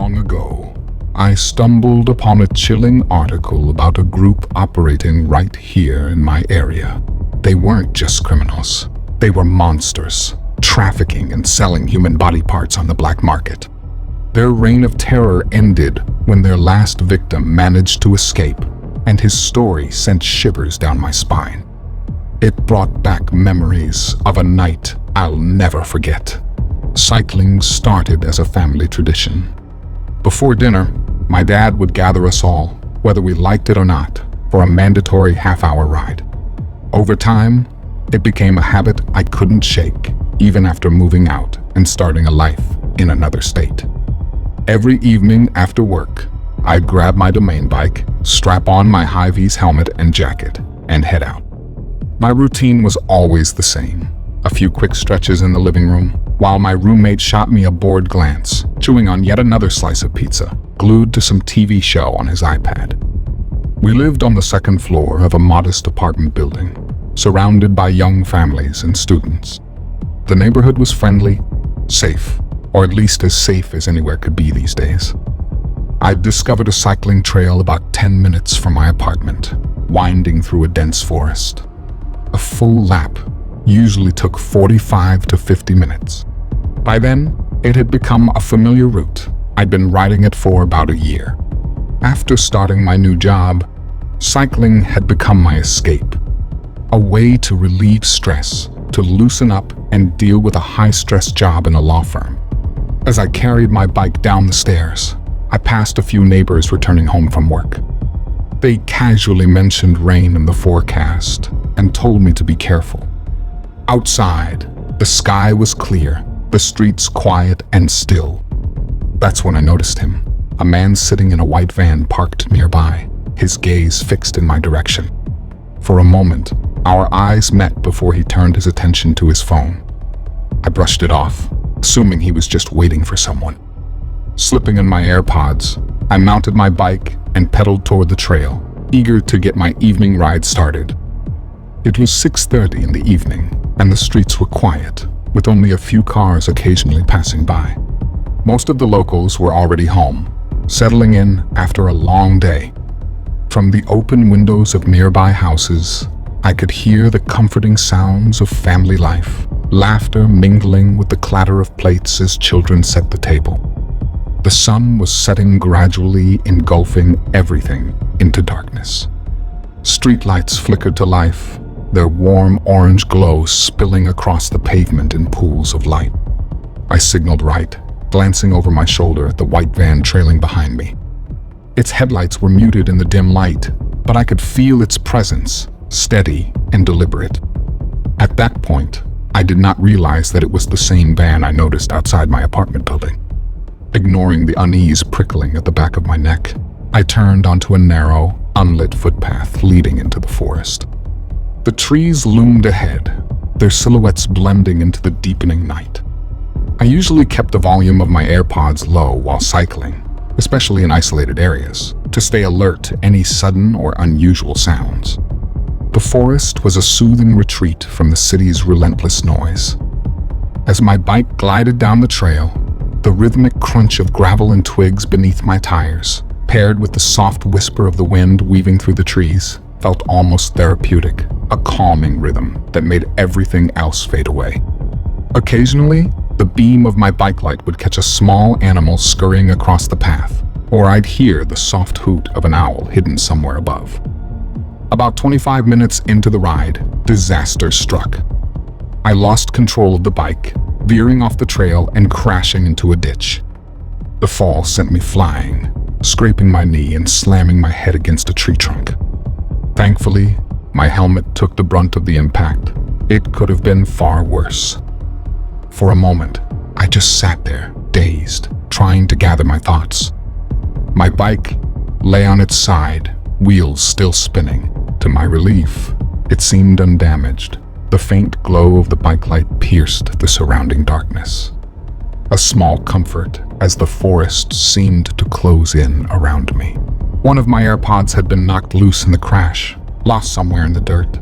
long ago, I stumbled upon a chilling article about a group operating right here in my area. They weren't just criminals. They were monsters, trafficking and selling human body parts on the black market. Their reign of terror ended when their last victim managed to escape, and his story sent shivers down my spine. It brought back memories of a night I'll never forget. Cycling started as a family tradition. Before dinner, my dad would gather us all, whether we liked it or not, for a mandatory half-hour ride. Over time, it became a habit I couldn't shake, even after moving out and starting a life in another state. Every evening after work, I'd grab my domain bike, strap on my high-vis helmet and jacket, and head out. My routine was always the same. A few quick stretches in the living room, while my roommate shot me a bored glance, chewing on yet another slice of pizza, glued to some TV show on his iPad. We lived on the second floor of a modest apartment building, surrounded by young families and students. The neighborhood was friendly, safe, or at least as safe as anywhere could be these days. I'd discovered a cycling trail about 10 minutes from my apartment, winding through a dense forest. A full lap usually took 45 to 50 minutes. By then, it had become a familiar route. I'd been riding it for about a year. After starting my new job, cycling had become my escape. A way to relieve stress, to loosen up and deal with a high-stress job in a law firm. As I carried my bike down the stairs, I passed a few neighbors returning home from work. They casually mentioned rain in the forecast and told me to be careful. Outside, the sky was clear, the streets quiet and still. That's when I noticed him, a man sitting in a white van parked nearby, his gaze fixed in my direction. For a moment, our eyes met before he turned his attention to his phone. I brushed it off, assuming he was just waiting for someone. Slipping in my AirPods, I mounted my bike and pedaled toward the trail, eager to get my evening ride started. It was 6:30 in the evening, and the streets were quiet, with only a few cars occasionally passing by. Most of the locals were already home, settling in after a long day. From the open windows of nearby houses, I could hear the comforting sounds of family life, laughter mingling with the clatter of plates as children set the table. The sun was setting gradually, engulfing everything into darkness. Streetlights flickered to life, their warm orange glow spilling across the pavement in pools of light. I signaled right, glancing over my shoulder at the white van trailing behind me. Its headlights were muted in the dim light, but I could feel its presence, steady and deliberate. At that point, I did not realize that it was the same van I noticed outside my apartment building. Ignoring the unease prickling at the back of my neck, I turned onto a narrow, unlit footpath leading into the forest. The trees loomed ahead, their silhouettes blending into the deepening night. I usually kept the volume of my AirPods low while cycling, especially in isolated areas, to stay alert to any sudden or unusual sounds. The forest was a soothing retreat from the city's relentless noise. As my bike glided down the trail, the rhythmic crunch of gravel and twigs beneath my tires, paired with the soft whisper of the wind weaving through the trees, felt almost therapeutic, a calming rhythm that made everything else fade away. Occasionally, the beam of my bike light would catch a small animal scurrying across the path, or I'd hear the soft hoot of an owl hidden somewhere above. About 25 minutes into the ride, disaster struck. I lost control of the bike, veering off the trail and crashing into a ditch. The fall sent me flying, scraping my knee and slamming my head against a tree trunk. Thankfully, my helmet took the brunt of the impact. It could have been far worse. For a moment, I just sat there, dazed, trying to gather my thoughts. My bike lay on its side, wheels still spinning. To my relief, it seemed undamaged. The faint glow of the bike light pierced the surrounding darkness. A small comfort as the forest seemed to close in around me. One of my AirPods had been knocked loose in the crash, lost somewhere in the dirt.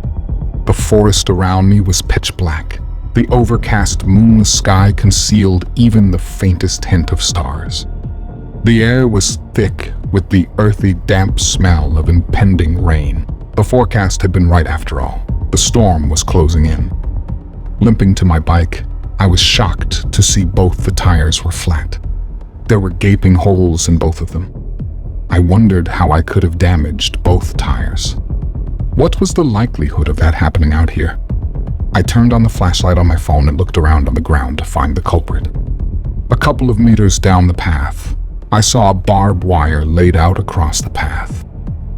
The forest around me was pitch black. The overcast moonless sky concealed even the faintest hint of stars. The air was thick with the earthy, damp smell of impending rain. The forecast had been right after all. The storm was closing in. Limping to my bike, I was shocked to see both the tires were flat. There were gaping holes in both of them. I wondered how I could have damaged both tires. What was the likelihood of that happening out here? I turned on the flashlight on my phone and looked around on the ground to find the culprit. A couple of meters down the path, I saw a barbed wire laid out across the path.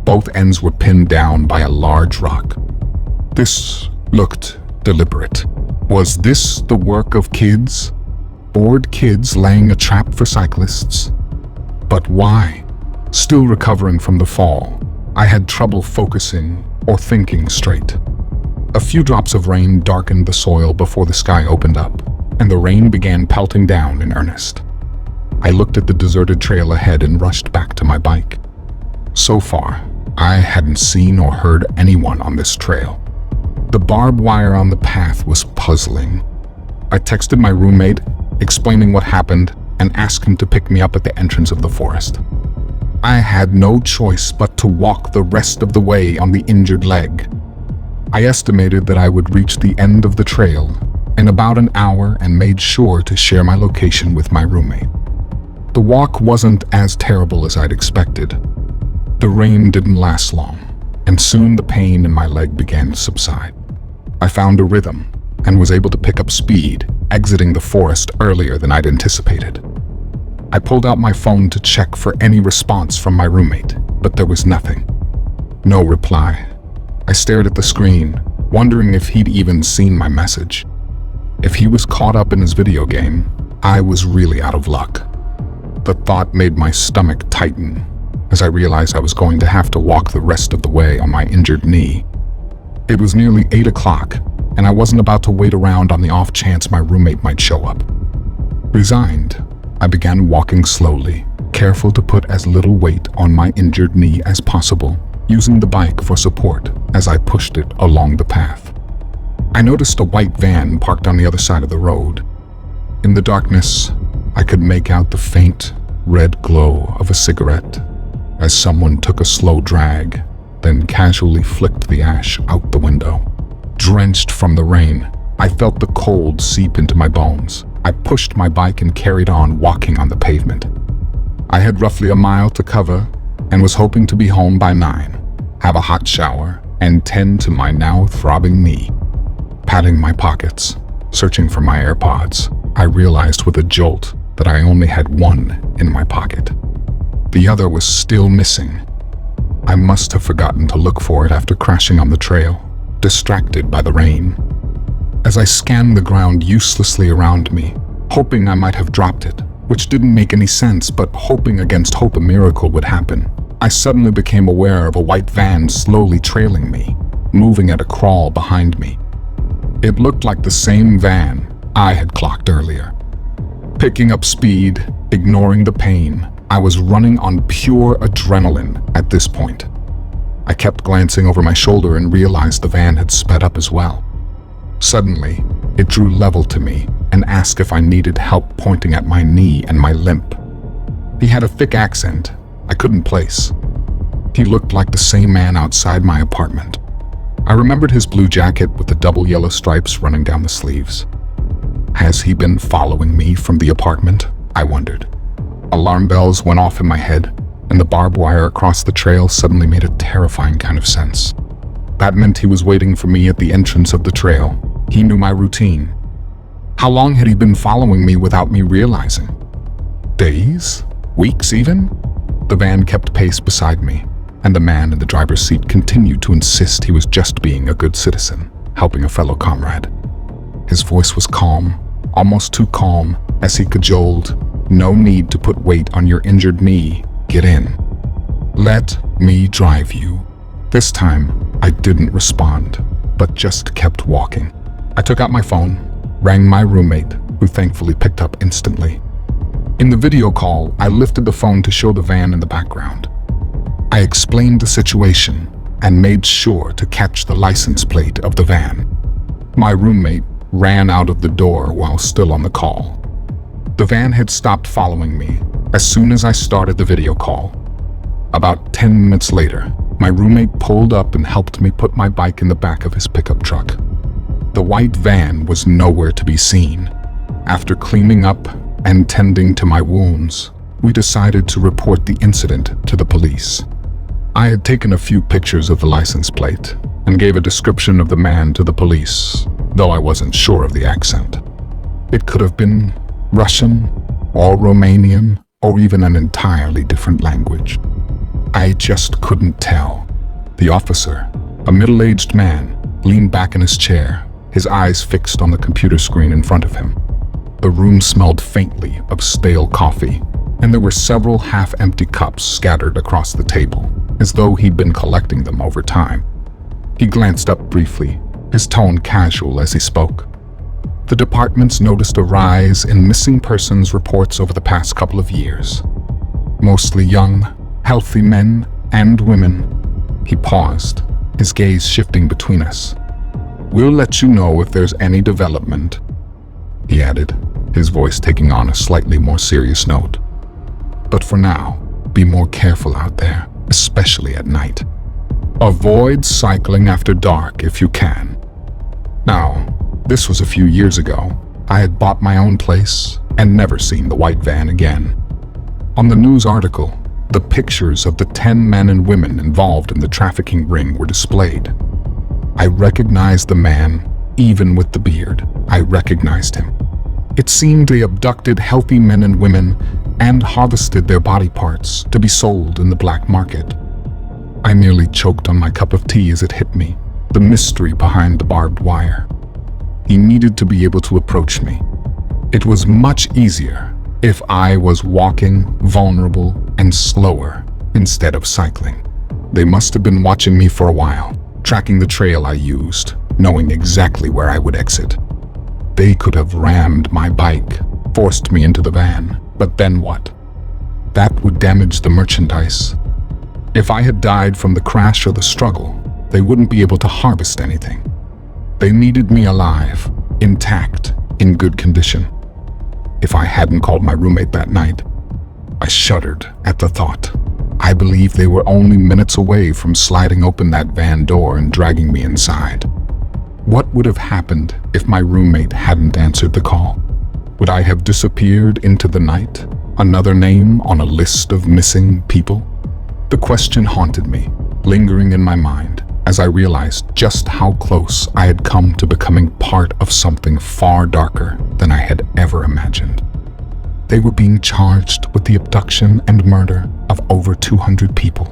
Both ends were pinned down by a large rock. This looked deliberate. Was this the work of kids? Bored kids laying a trap for cyclists? But why? Still recovering from the fall, I had trouble focusing or thinking straight. A few drops of rain darkened the soil before the sky opened up, and the rain began pelting down in earnest. I looked at the deserted trail ahead and rushed back to my bike. So far, I hadn't seen or heard anyone on this trail. The barbed wire on the path was puzzling. I texted my roommate, explaining what happened, and asked him to pick me up at the entrance of the forest. I had no choice but to walk the rest of the way on the injured leg. I estimated that I would reach the end of the trail in about an hour and made sure to share my location with my roommate. The walk wasn't as terrible as I'd expected. The rain didn't last long, and soon the pain in my leg began to subside. I found a rhythm and was able to pick up speed, exiting the forest earlier than I'd anticipated. I pulled out my phone to check for any response from my roommate, but there was nothing. No reply. I stared at the screen, wondering if he'd even seen my message. If he was caught up in his video game, I was really out of luck. The thought made my stomach tighten as I realized I was going to have to walk the rest of the way on my injured knee. It was nearly 8 o'clock, and I wasn't about to wait around on the off chance my roommate might show up. Resigned, I began walking slowly, careful to put as little weight on my injured knee as possible, using the bike for support as I pushed it along the path. I noticed a white van parked on the other side of the road. In the darkness, I could make out the faint, red glow of a cigarette as someone took a slow drag, then casually flicked the ash out the window. Drenched from the rain, I felt the cold seep into my bones. I pushed my bike and carried on walking on the pavement. I had roughly a mile to cover and was hoping to be home by 9, have a hot shower, and tend to my now throbbing knee. Patting my pockets, searching for my AirPods, I realized with a jolt that I only had one in my pocket. The other was still missing. I must have forgotten to look for it after crashing on the trail, distracted by the rain. As I scanned the ground uselessly around me, hoping I might have dropped it, which didn't make any sense, but hoping against hope a miracle would happen, I suddenly became aware of a white van slowly trailing me, moving at a crawl behind me. It looked like the same van I had clocked earlier. Picking up speed, ignoring the pain, I was running on pure adrenaline at this point. I kept glancing over my shoulder and realized the van had sped up as well. Suddenly, it drew level to me and asked if I needed help pointing at my knee and my limp. He had a thick accent I couldn't place. He looked like the same man outside my apartment. I remembered his blue jacket with the double yellow stripes running down the sleeves. Has he been following me from the apartment? I wondered. Alarm bells went off in my head, and the barbed wire across the trail suddenly made a terrifying kind of sense. That meant he was waiting for me at the entrance of the trail. He knew my routine. How long had he been following me without me realizing? Days? Weeks even? The van kept pace beside me, and the man in the driver's seat continued to insist he was just being a good citizen, helping a fellow comrade. His voice was calm, almost too calm, as he cajoled, "No need to put weight on your injured knee. Get in. Let me drive you." This time, I didn't respond, but just kept walking. I took out my phone, rang my roommate, who thankfully picked up instantly. In the video call, I lifted the phone to show the van in the background. I explained the situation and made sure to catch the license plate of the van. My roommate ran out of the door while still on the call. The van had stopped following me, as soon as I started the video call. About 10 minutes later, my roommate pulled up and helped me put my bike in the back of his pickup truck. The white van was nowhere to be seen. After cleaning up and tending to my wounds, we decided to report the incident to the police. I had taken a few pictures of the license plate and gave a description of the man to the police, though I wasn't sure of the accent. It could have been Russian or Romanian or even an entirely different language. I just couldn't tell. The officer, a middle-aged man, leaned back in his chair, his eyes fixed on the computer screen in front of him. The room smelled faintly of stale coffee, and there were several half-empty cups scattered across the table, as though he'd been collecting them over time. He glanced up briefly, his tone casual as he spoke. The department's noticed a rise in missing persons reports over the past couple of years. Mostly young, healthy men and women. He paused, his gaze shifting between us. "We'll let you know if there's any development," he added, his voice taking on a slightly more serious note. "But for now, be more careful out there, especially at night. Avoid cycling after dark if you can." Now, this was a few years ago. I had bought my own place and never seen the white van again. On the news article, the pictures of the 10 men and women involved in the trafficking ring were displayed. I recognized the man, even with the beard. I recognized him. It seemed they abducted healthy men and women and harvested their body parts to be sold in the black market. I nearly choked on my cup of tea as it hit me, the mystery behind the barbed wire. He needed to be able to approach me. It was much easier if I was walking, vulnerable, and slower instead of cycling. They must have been watching me for a while, tracking the trail I used, knowing exactly where I would exit. They could have rammed my bike, forced me into the van, but then what? That would damage the merchandise. If I had died from the crash or the struggle, they wouldn't be able to harvest anything. They needed me alive, intact, in good condition. If I hadn't called my roommate that night, I shuddered at the thought. I believe they were only minutes away from sliding open that van door and dragging me inside. What would have happened if my roommate hadn't answered the call? Would I have disappeared into the night, another name on a list of missing people? The question haunted me, lingering in my mind, as I realized just how close I had come to becoming part of something far darker than I had ever imagined. They were being charged with the abduction and murder of over 200 people.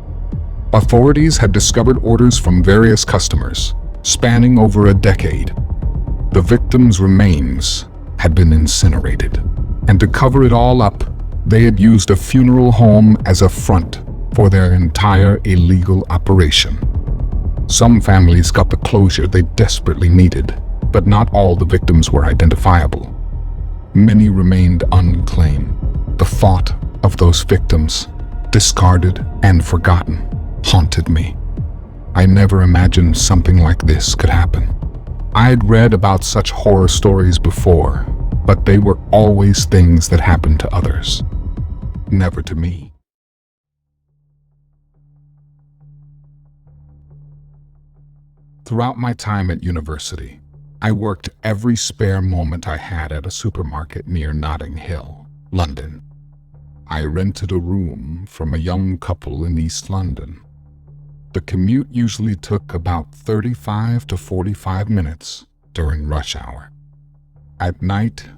Authorities had discovered orders from various customers, spanning over a decade. The victims' remains had been incinerated, and to cover it all up, they had used a funeral home as a front for their entire illegal operation. Some families got the closure they desperately needed, but not all the victims were identifiable. Many remained unclaimed. The thought of those victims, discarded and forgotten, haunted me. I never imagined something like this could happen. I'd read about such horror stories before, but they were always things that happened to others, never to me. Throughout my time at university, I worked every spare moment I had at a supermarket near Notting Hill, London. I rented a room from a young couple in East London. The commute usually took about 35 to 45 minutes during rush hour. At night,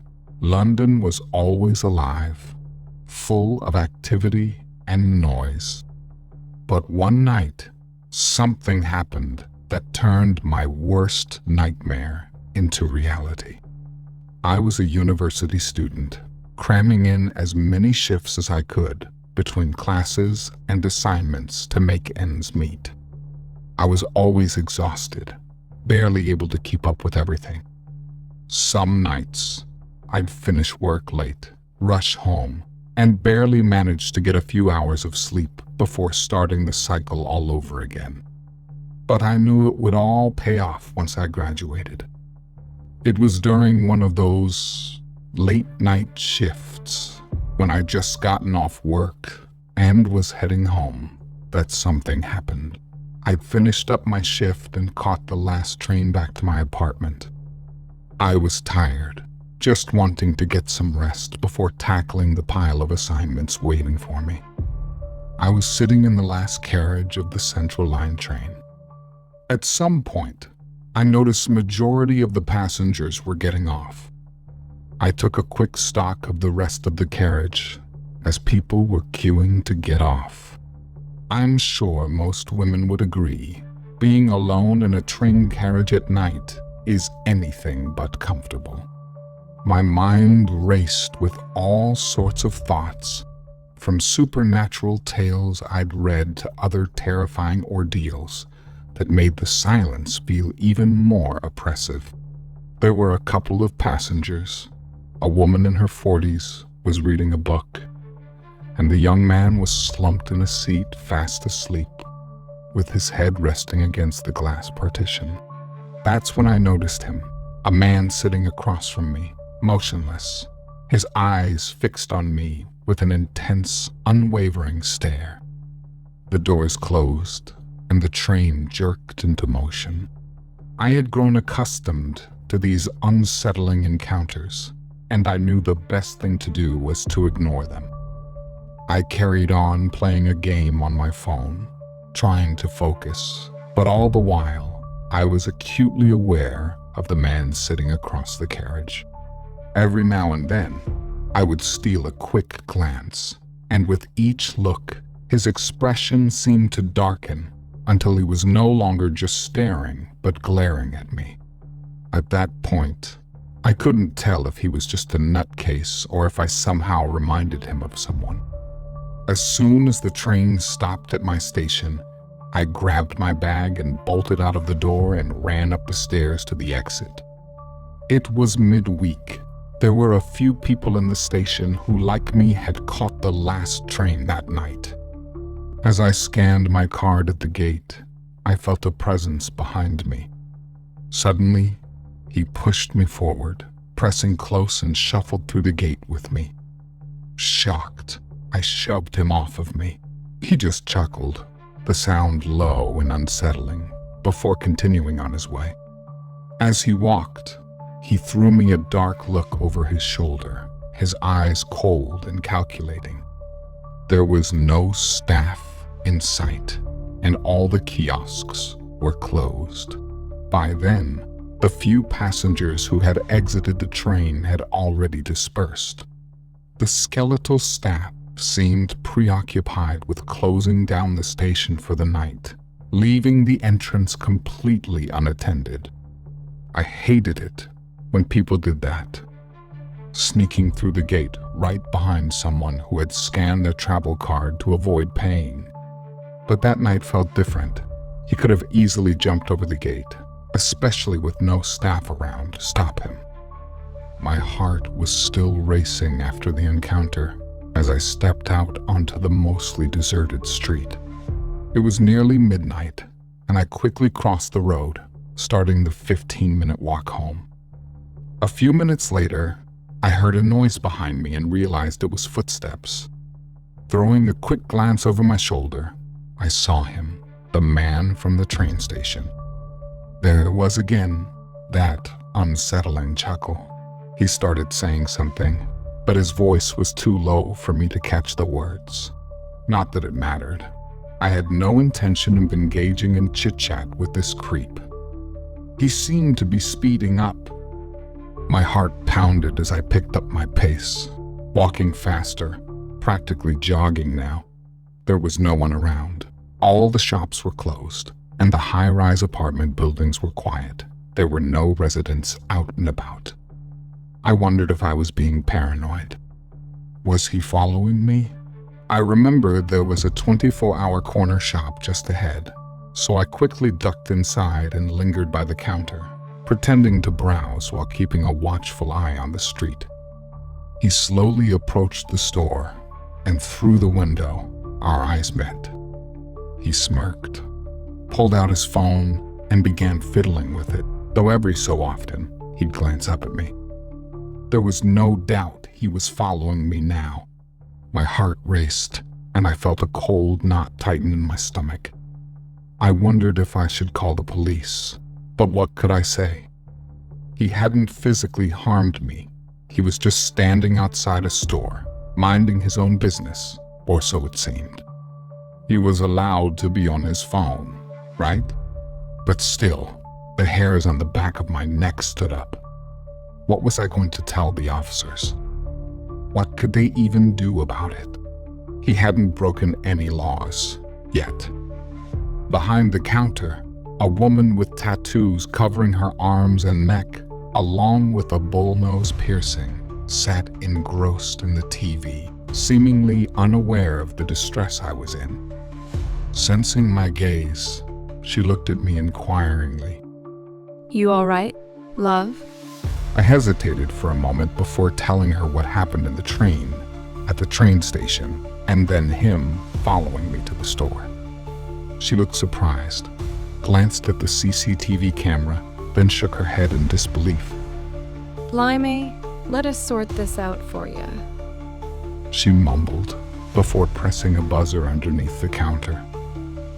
London was always alive, full of activity and noise. But one night, something happened that turned my worst nightmare into reality. I was a university student, cramming in as many shifts as I could between classes and assignments to make ends meet. I was always exhausted, barely able to keep up with everything. Some nights, I'd finish work late, rush home, and barely manage to get a few hours of sleep before starting the cycle all over again. But I knew it would all pay off once I graduated. It was during one of those late-night shifts when I'd just gotten off work and was heading home that something happened. I'd finished up my shift and caught the last train back to my apartment. I was tired, just wanting to get some rest before tackling the pile of assignments waiting for me. I was sitting in the last carriage of the Central Line train. At some point, I noticed the majority of the passengers were getting off. I took a quick stock of the rest of the carriage as people were queuing to get off. I'm sure most women would agree, being alone in a train carriage at night is anything but comfortable. My mind raced with all sorts of thoughts, from supernatural tales I'd read to other terrifying ordeals that made the silence feel even more oppressive. There were a couple of passengers. A woman in her 40s was reading a book, and the young man was slumped in a seat fast asleep, with his head resting against the glass partition. That's when I noticed him, a man sitting across from me, motionless, his eyes fixed on me with an intense, unwavering stare. The doors closed, and the train jerked into motion. I had grown accustomed to these unsettling encounters, and I knew the best thing to do was to ignore them. I carried on playing a game on my phone, trying to focus, but all the while, I was acutely aware of the man sitting across the carriage. Every now and then, I would steal a quick glance, and with each look, his expression seemed to darken until he was no longer just staring, but glaring at me. At that point, I couldn't tell if he was just a nutcase or if I somehow reminded him of someone. As soon as the train stopped at my station, I grabbed my bag and bolted out of the door and ran up the stairs to the exit. It was midweek. There were a few people in the station who, like me, had caught the last train that night. As I scanned my card at the gate, I felt a presence behind me. Suddenly, he pushed me forward, pressing close and shuffled through the gate with me. Shocked, I shoved him off of me. He just chuckled, the sound low and unsettling, before continuing on his way. As he walked, he threw me a dark look over his shoulder, his eyes cold and calculating. There was no staff in sight, and all the kiosks were closed. By then, the few passengers who had exited the train had already dispersed. The skeletal staff seemed preoccupied with closing down the station for the night, leaving the entrance completely unattended. I hated it when people did that, sneaking through the gate right behind someone who had scanned their travel card to avoid paying. But that night felt different. He could have easily jumped over the gate, especially with no staff around to stop him. My heart was still racing after the encounter as I stepped out onto the mostly deserted street. It was nearly midnight, and I quickly crossed the road, starting the 15-minute walk home. A few minutes later, I heard a noise behind me and realized it was footsteps. Throwing a quick glance over my shoulder, I saw him, the man from the train station. There was again that unsettling chuckle. He started saying something, but his voice was too low for me to catch the words. Not that it mattered. I had no intention of engaging in chit-chat with this creep. He seemed to be speeding up. My heart pounded as I picked up my pace, walking faster, practically jogging now. There was no one around. All the shops were closed, and the high-rise apartment buildings were quiet. There were no residents out and about. I wondered if I was being paranoid. Was he following me? I remembered there was a 24-hour corner shop just ahead, so I quickly ducked inside and lingered by the counter, pretending to browse while keeping a watchful eye on the street. He slowly approached the store, and through the window, our eyes met. He smirked, pulled out his phone, and began fiddling with it, though every so often he'd glance up at me. There was no doubt he was following me now. My heart raced, and I felt a cold knot tighten in my stomach. I wondered if I should call the police, but what could I say? He hadn't physically harmed me. He was just standing outside a store, minding his own business, or so it seemed. He was allowed to be on his phone, right? But still, the hairs on the back of my neck stood up. What was I going to tell the officers? What could they even do about it? He hadn't broken any laws, yet. Behind the counter, a woman with tattoos covering her arms and neck, along with a bullnose piercing, sat engrossed in the TV, seemingly unaware of the distress I was in. Sensing my gaze, she looked at me inquiringly. You all right, love? I hesitated for a moment before telling her what happened in the train, at the train station, and then him following me to the store. She looked surprised, glanced at the CCTV camera, then shook her head in disbelief. Blimey, let us sort this out for you. She mumbled before pressing a buzzer underneath the counter.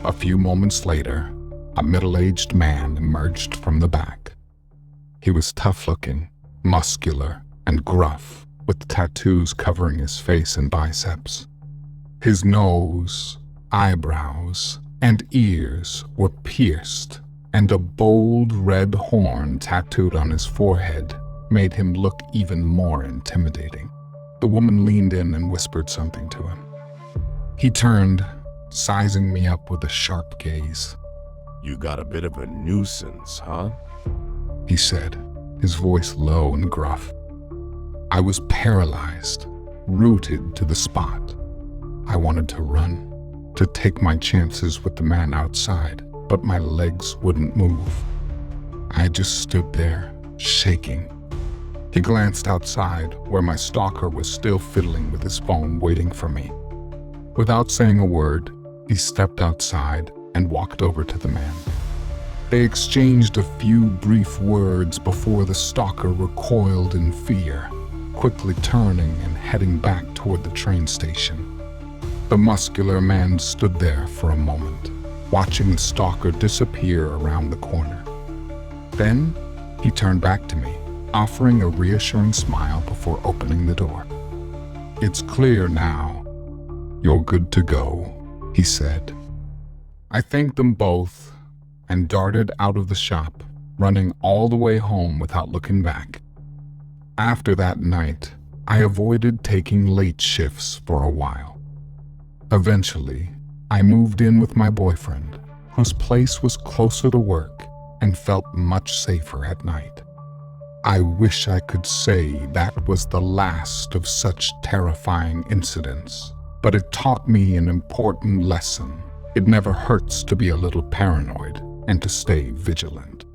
A few moments later, a middle-aged man emerged from the back. He was tough-looking, muscular, and gruff, with tattoos covering his face and biceps. His nose, eyebrows, and ears were pierced, and a bold red horn tattooed on his forehead made him look even more intimidating. The woman leaned in and whispered something to him. He turned, sizing me up with a sharp gaze. You got a bit of a nuisance, huh? He said, his voice low and gruff. I was paralyzed, rooted to the spot. I wanted to run, to take my chances with the man outside, but my legs wouldn't move. I just stood there, shaking. He glanced outside, where my stalker was still fiddling with his phone, waiting for me. Without saying a word, he stepped outside and walked over to the man. They exchanged a few brief words before the stalker recoiled in fear, quickly turning and heading back toward the train station. The muscular man stood there for a moment, watching the stalker disappear around the corner. Then he turned back to me, offering a reassuring smile before opening the door. It's clear now. You're good to go, he said. I thanked them both and darted out of the shop, running all the way home without looking back. After that night, I avoided taking late shifts for a while. Eventually, I moved in with my boyfriend, whose place was closer to work and felt much safer at night. I wish I could say that was the last of such terrifying incidents, but it taught me an important lesson. It never hurts to be a little paranoid and to stay vigilant.